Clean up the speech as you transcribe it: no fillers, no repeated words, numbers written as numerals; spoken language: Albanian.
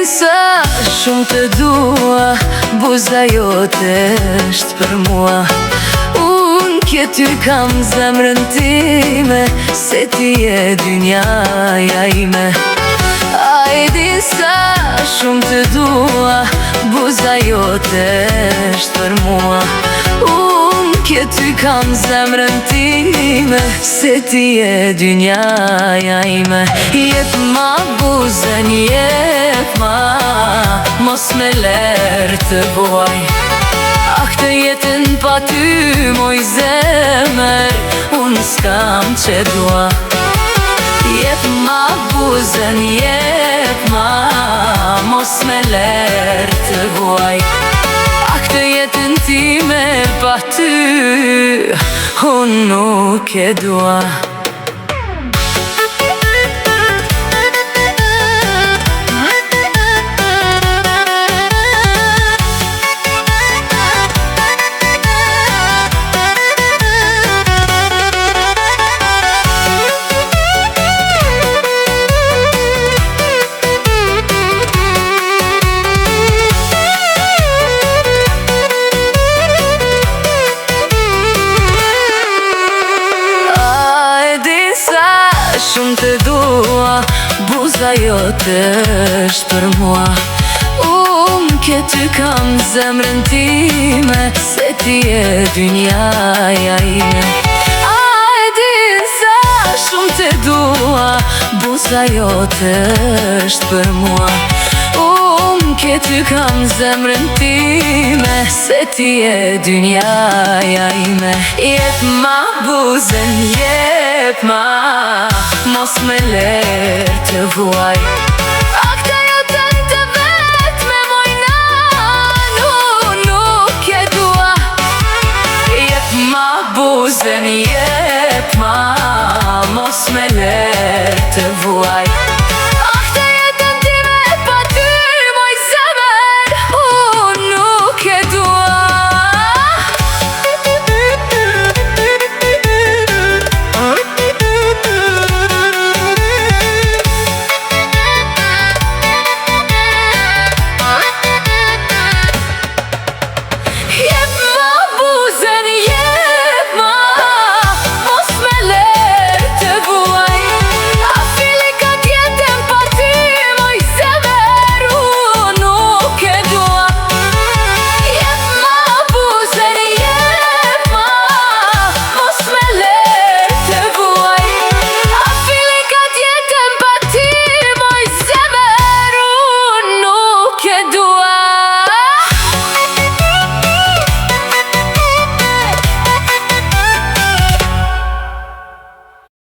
sa shumë të dua, buza jote është për mua. Unë kje ty kam zemrën time, se ti e dynjaja ime. A e din sa shumë të dua, buza jote është për mua. Unë kje ty kam zemrën time, se ti e dynjaja ime. Jep ma buzën, jep ma, mos me lerë të vuaj. A këtë jetën pa ty moj zemër, unë s'kam që dua. Jep ma buzën, jep ma, mos me lerë të vuaj. A këtë jetën time pa ty, unë nuk e dua. Shumë të dua, buza jote është për mua. Unë kje ty kam zemrën time, se ti e dynjaja ime. A e din sa shumë të dua, buza jote është për mua. Unë kje ty kam zemrën time, se ti e dynjaja ime. Jep ma buzën, jep ma, mos me lerë të vuaj.